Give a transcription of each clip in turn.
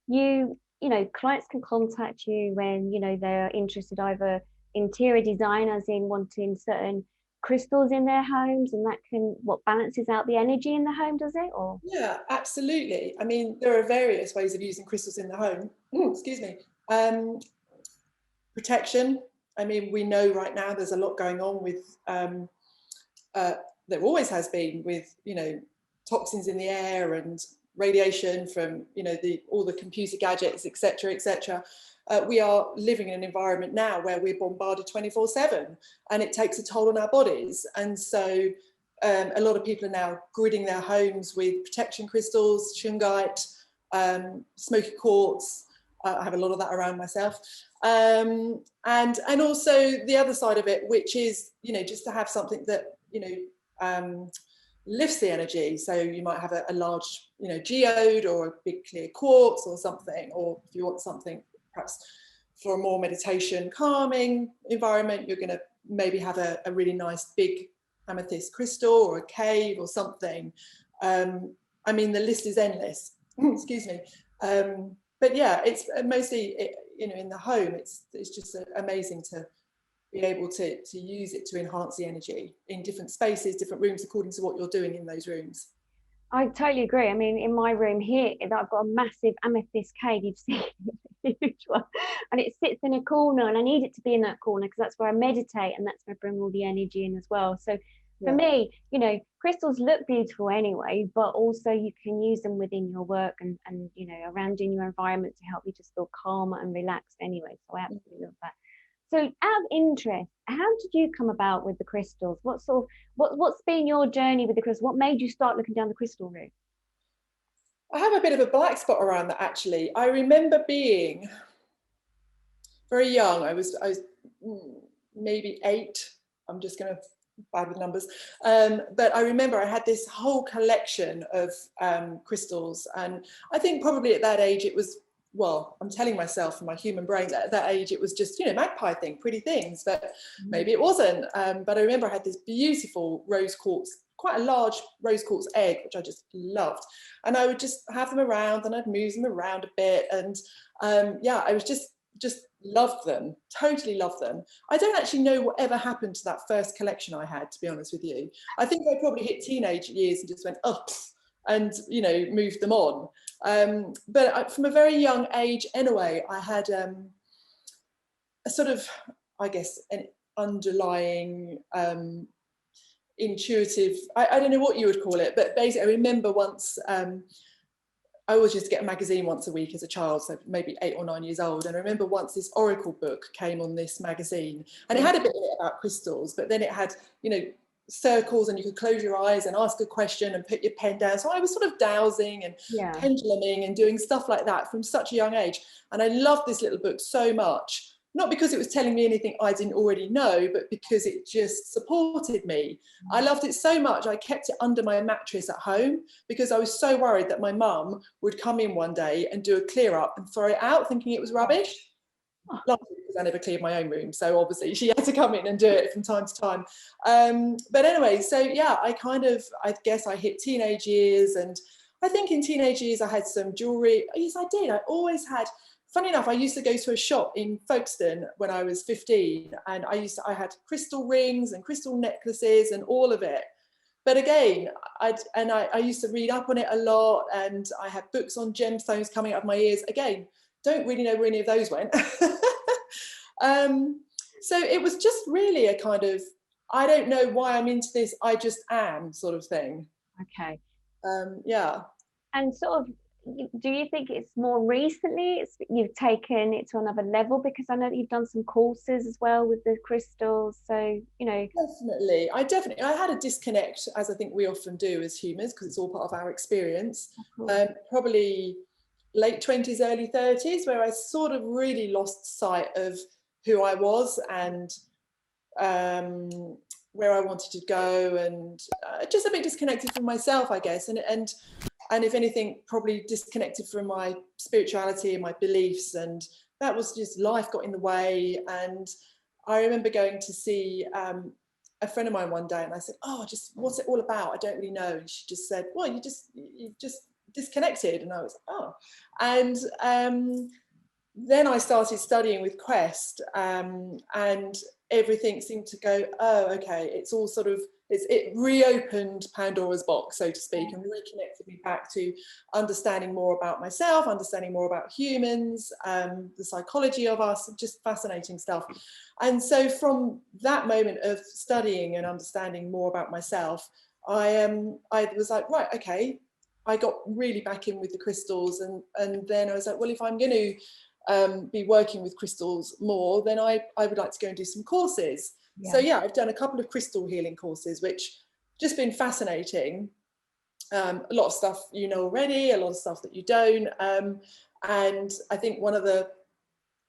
you know, clients can contact you when, you know, they're interested, either interior designers in wanting certain crystals in their homes, and that can, what balances out the energy in the home, does it? Or Yeah, absolutely. I mean, there are various ways of using crystals in the home. Excuse me. Protection. I mean, we know right now there's a lot going on with, there always has been, with, you know, toxins in the air and radiation from, you know, all the computer gadgets, etc., etc. We are living in an environment now where we're bombarded 24/7, and it takes a toll on our bodies. And so a lot of people are now gridding their homes with protection crystals, shungite, smoky quartz. I have a lot of that around myself. And also the other side of it, which is, you know, just to have something that, you know, lifts the energy. So you might have a large, you know, geode or a big clear quartz or something, or if you want something perhaps for a more meditation, calming environment, you're going to maybe have a really nice big amethyst crystal or a cave or something. I mean, the list is endless. Excuse me. But yeah, it's mostly, you know, in the home, it's just amazing to be able to use it to enhance the energy in different spaces, different rooms, according to what you're doing in those rooms. I totally agree. I mean, in my room here, I've got a massive amethyst cave. You've seen it, huge one, and it sits in a corner, and I need it to be in that corner because that's where I meditate, and that's where I bring all the energy in as well. So for Yeah. me, you know, crystals look beautiful anyway, but also you can use them within your work and you know, around in your environment to help you just feel calmer and relaxed anyway. So I absolutely love that. So out of interest, how did you come about with the crystals? What sort of, what's been your journey with the crystals? What made you start looking down the crystal route? I have a bit of a black spot around that, actually. I remember being very young. I was maybe 8. I'm just going to bad with numbers. But I remember I had this whole collection of crystals. And I think probably at that age it was, well, I'm telling myself from my human brain that at that age it was just, you know, magpie thing, pretty things, but maybe it wasn't. But I remember I had this beautiful rose quartz, quite a large rose quartz egg, which I just loved. And I would just have them around and I'd move them around a bit. And yeah, I was just loved them, totally loved them. I don't actually know whatever happened to that first collection I had, to be honest with you. I think I probably hit teenage years and just went, oh, and, you know, moved them on. But from a very young age anyway, I had a sort of, I guess, an underlying intuitive, I don't know what you would call it, but basically I remember once, I always used to get a magazine once a week as a child, so maybe 8 or 9 years old. And I remember once this oracle book came on this magazine, and it had a bit about crystals, but then it had, you know, circles, and you could close your eyes and ask a question and put your pen down. So I was sort of dowsing and penduluming and doing stuff like that from such a young age. And I loved this little book so much, not because it was telling me anything I didn't already know, but because it just supported me. I loved it so much, I kept it under my mattress at home because I was so worried that my mum would come in one day and do a clear up and throw it out thinking it was rubbish. Luckily, because I never cleared my own room, so obviously she had to come in and do it from time to time. But anyway, so yeah, I guess I hit teenage years, and I think in teenage years I had some jewellery. Yes, I did. I always had. Funny enough, I used to go to a shop in Folkestone when I was 15, and I had crystal rings and crystal necklaces and all of it. But again, I used to read up on it a lot, and I had books on gemstones coming out of my ears. Again, don't really know where any of those went. So it was just really a kind of, I don't know why I'm into this, I just am sort of thing. Okay. Yeah. And sort of, do you think it's more recently you've taken it to another level? Because I know that you've done some courses as well with the crystals, so you know. Definitely, I had a disconnect, as I think we often do as humans, because it's all part of our experience. Probably late 20s, early 30s, where I sort of really lost sight of who I was and where I wanted to go, and just a bit disconnected from myself, I guess, and if anything, probably disconnected from my spirituality and my beliefs, and that was just, life got in the way. And I remember going to see a friend of mine one day, and I said, oh, just what's it all about? I don't really know. And she just said, well, you just disconnected. And I was, oh. And then I started studying with Quest, and everything seemed to go, oh, okay, it's all sort of, it reopened Pandora's box, so to speak, and reconnected me back to understanding more about myself, understanding more about humans, the psychology of us, just fascinating stuff. And so from that moment of studying and understanding more about myself, I was like, right, okay, I got really back in with the crystals, and then I was like, well, if I'm going to be working with crystals more, then I would like to go and do some courses. Yeah. So yeah, I've done a couple of crystal healing courses, which just been fascinating. A lot of stuff you know already, a lot of stuff that you don't. And I think one of the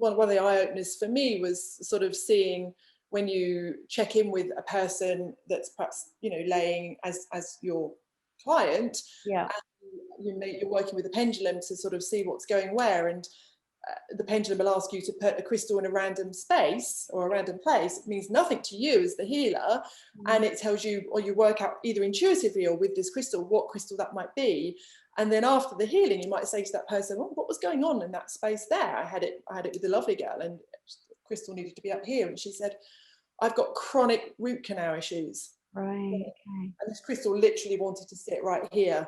eye openers for me was sort of seeing when you check in with a person that's perhaps, you know, laying as your client, yeah, and you're working with a pendulum to sort of see what's going where, and the pendulum will ask you to put a crystal in a random space or a random place. It means nothing to you as the healer, and it tells you, or you work out either intuitively or with this crystal what crystal that might be. And then after the healing, you might say to that person, well, what was going on in that space there? I had it with the lovely girl, and crystal needed to be up here, and she said, I've got chronic root canal issues. right, okay. And this crystal literally wanted to sit right here,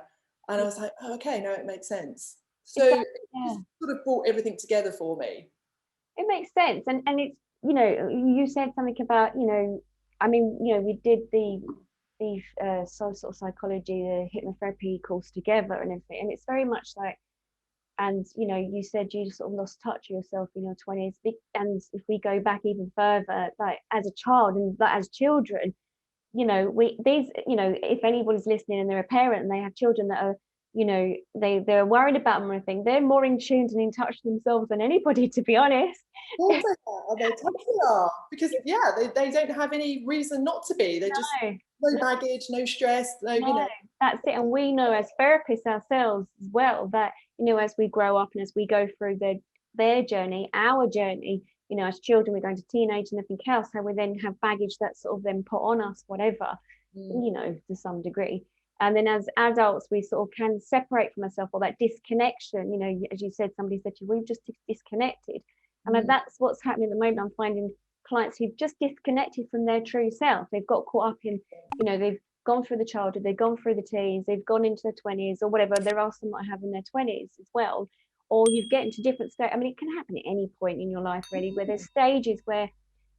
and I was like, oh, okay, now it makes sense. So it just sort of brought everything together for me. It makes sense. And it's, you know, you said something about, you know, I mean, you know, we did the sort of psychology, the hypnotherapy course together and everything. And it's very much like, and, you know, you said you sort of lost touch of yourself in your 20s. And if we go back even further, like as a child and like as children, you know, you know, if anybody's listening and they're a parent and they have children that are, you know, they're worried about them or anything, they're more in tune and in touch themselves than anybody, to be honest. They totally are, because yeah, they don't have any reason not to be. They're just no baggage, no stress, no, you know. That's it. And we know as therapists ourselves as well that, you know, as we grow up and as we go through their journey, our journey, you know, as children, we're going to teenage and everything else, how we then have baggage that's sort of then put on us, whatever, you know, to some degree. And then as adults, we sort of can separate from ourselves, or that disconnection, you know, as you said, somebody said to you, we've just disconnected. And that's what's happening at the moment. I'm finding clients who've just disconnected from their true self. They've got caught up in, you know, they've gone through the childhood, they've gone through the teens, they've gone into their 20s or whatever. There are some that have in their 20s as well. Or you get into different states. I mean, it can happen at any point in your life, really, where there's stages where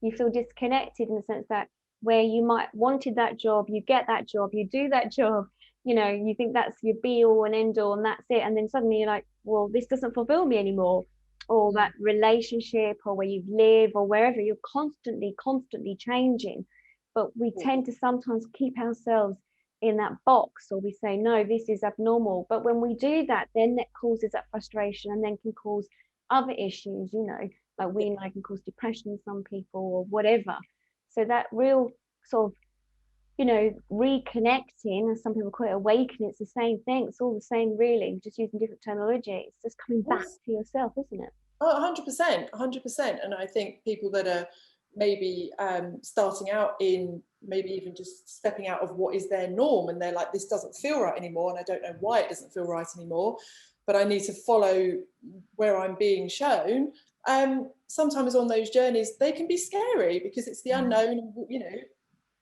you feel disconnected in the sense that where you might wanted that job, you get that job, you do that job, you know, you think that's your be all and end all and that's it. And then suddenly you're like, well, this doesn't fulfill me anymore. Or that relationship, or where you live, or wherever, you're constantly changing. But we tend to sometimes keep ourselves in that box, or we say, no, this is abnormal. But when we do that, then that causes that frustration and then can cause other issues, you know, like we know can cause depression in some people or whatever. So that real sort of, you know, reconnecting, as some people call it, awakening, it's the same thing. It's all the same, really, just using different terminology. It's just coming back to yourself, isn't it? Oh, 100%. And I think people that are maybe starting out in, maybe even just stepping out of what is their norm, and they're like, this doesn't feel right anymore, and I don't know why it doesn't feel right anymore, but I need to follow where I'm being shown. Sometimes on those journeys, they can be scary because it's the unknown, you know.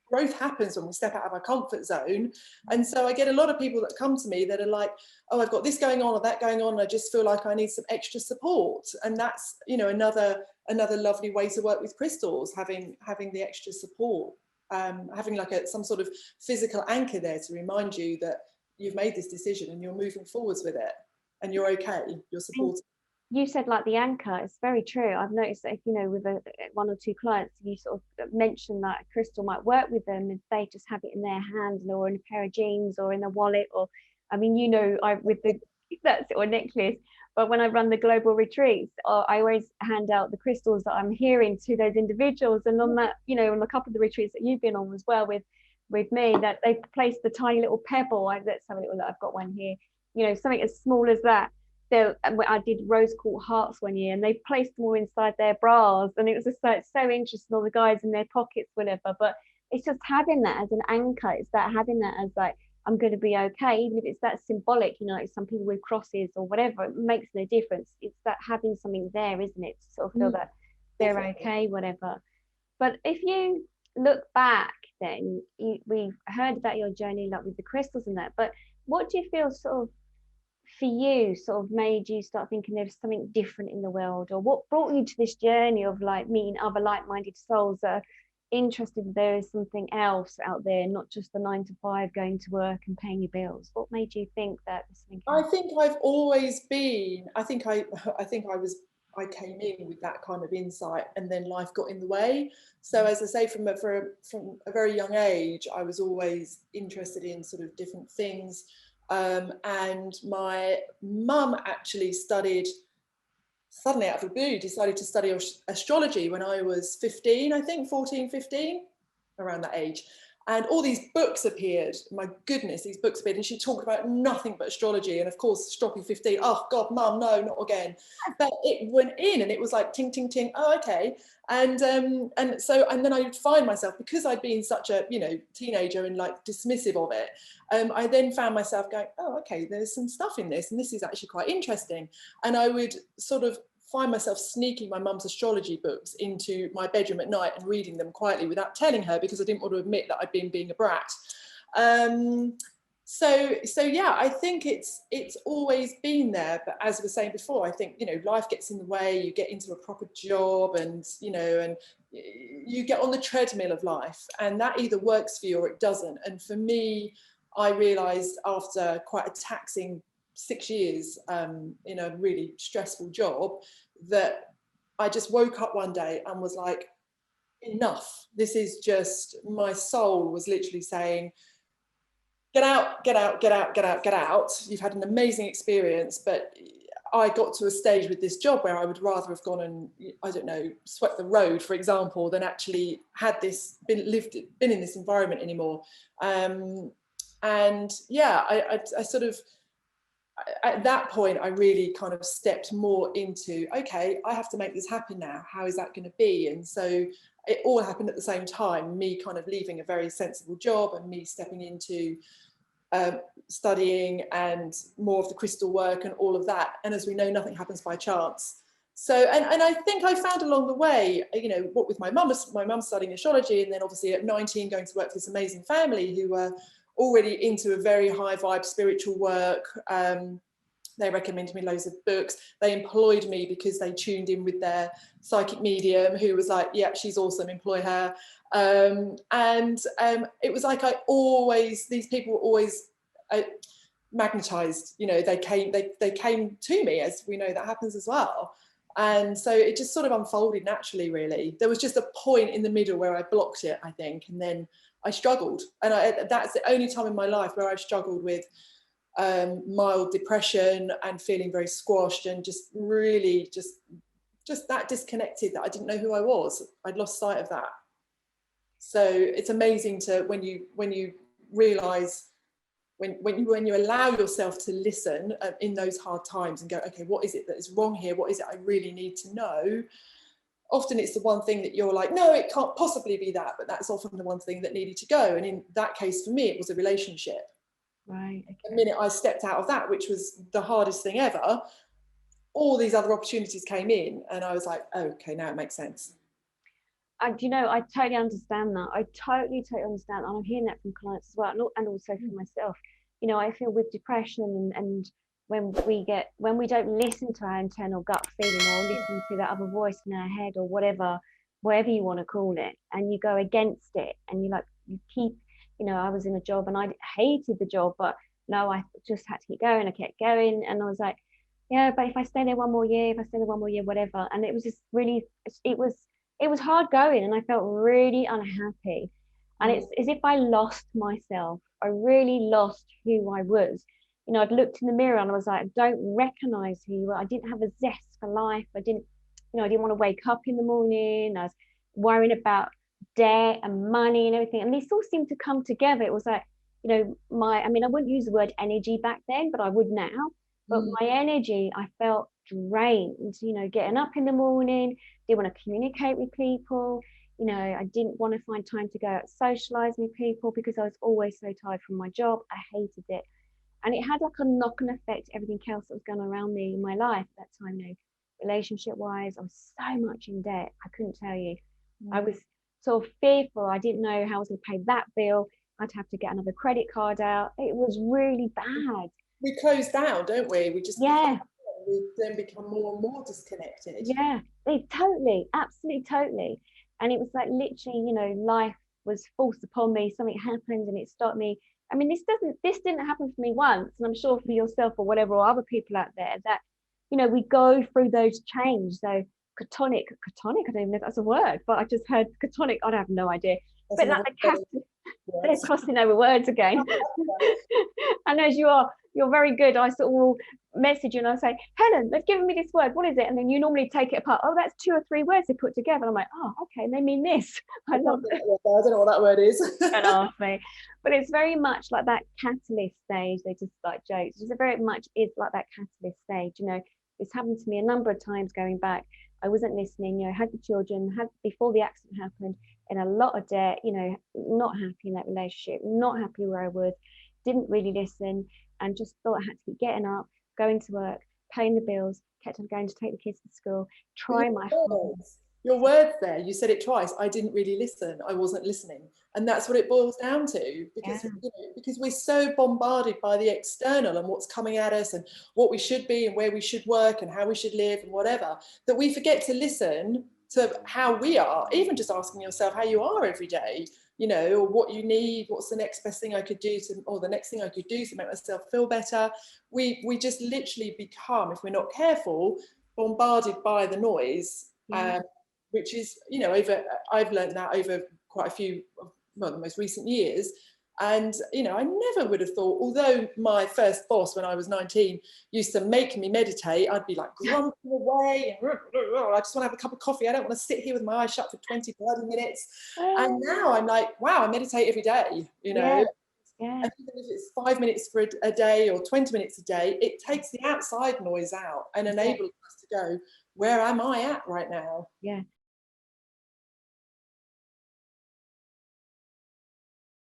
Growth happens when we step out of our comfort zone. And so I get a lot of people that come to me that are like, oh, I've got this going on or that going on, and I just feel like I need some extra support. And that's, you know, another lovely way to work with crystals, having the extra support, having like some sort of physical anchor there to remind you that you've made this decision and you're moving forwards with it and you're okay, you're supported. You said like the anchor. It's very true. I've noticed that if, you know, with one or two clients, you sort of mention that a crystal might work with them if they just have it in their hand or in a pair of jeans or in a wallet, or, I mean, you know, with the that's or necklace. But when I run the global retreats, I always hand out the crystals that I'm hearing to those individuals. And on that, you know, on a couple of the retreats that you've been on as well with me, that they placed the tiny little pebble. Let's have a little look. I've got one here. You know, something as small as that. I did rose quartz hearts one year, and they placed them all inside their bras, and it was just like so interesting, all the guys in their pockets, whatever. But it's just having that as an anchor. It's that having that as like, I'm going to be okay, even if it's that symbolic, you know, like some people with crosses or whatever, it makes no difference. It's that having something there, isn't it, to sort of feel that they're okay, whatever. But if you look back, then we've heard about your journey, like with the crystals and that. But what do you feel sort of for you sort of made you start thinking there's something different in the world, or what brought you to this journey of like meeting other like-minded souls that are interested there is something else out there, not just the 9 to 5 going to work and paying your bills? What made you think that there's something else? I think I've always been, I came in with that kind of insight, and then life got in the way. So as I say, from a very young age, I was always interested in sort of different things. And my mum actually suddenly out of the blue, decided to study astrology when I was 15, I think, 14, 15, around that age. And all these books appeared. My goodness, these books appeared. And she talked about nothing but astrology. And of course, stroppy 15, oh God, mum, no, not again. But it went in and it was like ting, ting, ting. Oh, okay. And then I would find myself, because I'd been such a, you know, teenager and like dismissive of it, I then found myself going, oh, okay, there's some stuff in this, and this is actually quite interesting. And I would sort of find myself sneaking my mum's astrology books into my bedroom at night and reading them quietly without telling her, because I didn't want to admit that I'd been being a brat. So yeah, I think it's always been there. But as I was saying before, I think, you know, life gets in the way. You get into a proper job, and you know, and you get on the treadmill of life, and that either works for you or it doesn't. And for me, I realised after quite a taxing 6 years in a really stressful job, that I just woke up one day and was like, enough. This is just, my soul was literally saying, get out, get out, get out, get out, get out. You've had an amazing experience, but I got to a stage with this job where I would rather have gone and, I don't know, swept the road, for example, than actually had this been in this environment anymore. And yeah, I sort of, at that point, I really kind of stepped more into, okay, I have to make this happen now. How is that going to be? And so it all happened at the same time, me kind of leaving a very sensible job and me stepping into studying and more of the crystal work and all of that. And as we know, nothing happens by chance. So, and I think I found along the way, you know, what with my mum studying astrology, and then obviously at 19 going to work for this amazing family who were already into a very high vibe spiritual work. They recommended me loads of books. They employed me because they tuned in with their psychic medium, who was like, yeah, she's awesome, employ her. It was like these people were always magnetized, you know, they came to me, as we know that happens as well. And so it just sort of unfolded naturally, really. There was just a point in the middle where I blocked it, I think, and then I struggled. And that's the only time in my life where I've struggled with mild depression and feeling very squashed, and just really just that disconnected, that I didn't know who I was. I'd lost sight of that. So it's amazing to when you realize, when you allow yourself to listen in those hard times and go, okay, what is it that is wrong here? What is it I really need to know? Often it's the one thing that you're like, no, it can't possibly be that, but that's often the one thing that needed to go. And in that case, for me, it was a relationship. Right. Okay. The minute I stepped out of that, which was the hardest thing ever, all these other opportunities came in, and I was like, oh, okay, now it makes sense. You know, I totally understand that. I totally understand. And I'm hearing that from clients as well, and also from myself. You know, I feel with depression and when we don't listen to our internal gut feeling, or listen to that other voice in our head, or whatever you want to call it, and you go against it, and you keep, you know, I was in a job and I hated the job, but no, I just had to keep going. I kept going, and I was like, yeah, but if I stay there one more year, whatever. And it was just really, it was hard going, and I felt really unhappy. And it's as if I lost myself. I really lost who I was. You know, I'd looked in the mirror and I was like, I don't recognize who you were. I didn't have a zest for life. I didn't want to wake up in the morning. I was worrying about debt and money and everything. And these all seemed to come together. It was like, you know, I wouldn't use the word energy back then, but I would now. But my energy, I felt drained, you know, getting up in the morning, didn't want to communicate with people, You know, I didn't want to find time to go out socialize with people because I was always so tired from my job. I hated it. And it had like a knock-on effect to everything else that was going on around me in my life at that time. You know, relationship wise, I was so much in debt. I couldn't tell you. I was sort of fearful. I didn't know how I was going to pay that bill. I'd have to get another credit card out. It was really bad. We close down, don't we? We just Yeah. we then become more and more disconnected. Yeah, they totally, absolutely, totally. And it was like literally, you know, life was forced upon me. Something happened and it stopped me. I mean, this didn't happen for me once, and I'm sure for yourself or whatever, or other people out there that, you know, we go through those changes. So catonic, I don't even know if that's a word, but I just heard catonic. I have no idea. That's But like the catalyst, they're yes. crossing over words again. And as you're very good. I sort of will message you and I say, Helen, they've given me this word. What is it? And then you normally take it apart. Oh, that's 2 or 3 words they put together. And I'm like, oh, okay, they mean this. I love it. I don't know what that word is. Don't ask me. But it's very much like that catalyst stage. They just like jokes. It's very much is like that catalyst stage. You know, this happened to me a number of times going back. I wasn't listening, you know, had the children, had before the accident happened, in a lot of debt, you know, not happy in that relationship, not happy where I was, didn't really listen, and just thought I had to keep getting up, going to work, paying the bills, kept on going to take the kids to school, try my hardest. Your words there, you said it twice. I didn't really listen. I wasn't listening. And that's what it boils down to, because Yeah. you know, because we're so bombarded by the external and what's coming at us and what we should be and where we should work and how we should live and whatever, that we forget to listen to how we are, even just asking yourself how you are every day, you know, or what you need, what's the next best thing I could do to, or the next thing I could do to make myself feel better. We just literally become, if we're not careful, bombarded by the noise. Yeah. Which is, you know, I've learned that over quite a few, well, the most recent years. And, you know, I never would have thought, although my first boss when I was 19 used to make me meditate, I'd be like grumping away. And, I just want to have a cup of coffee. I don't want to sit here with my eyes shut for 20, 30 minutes. And now I'm like, wow, I meditate every day, you know. Yeah. Yeah. And even if it's 5 minutes for a day or 20 minutes a day, it takes the outside noise out and enables us to go, where am I at right now? Yeah.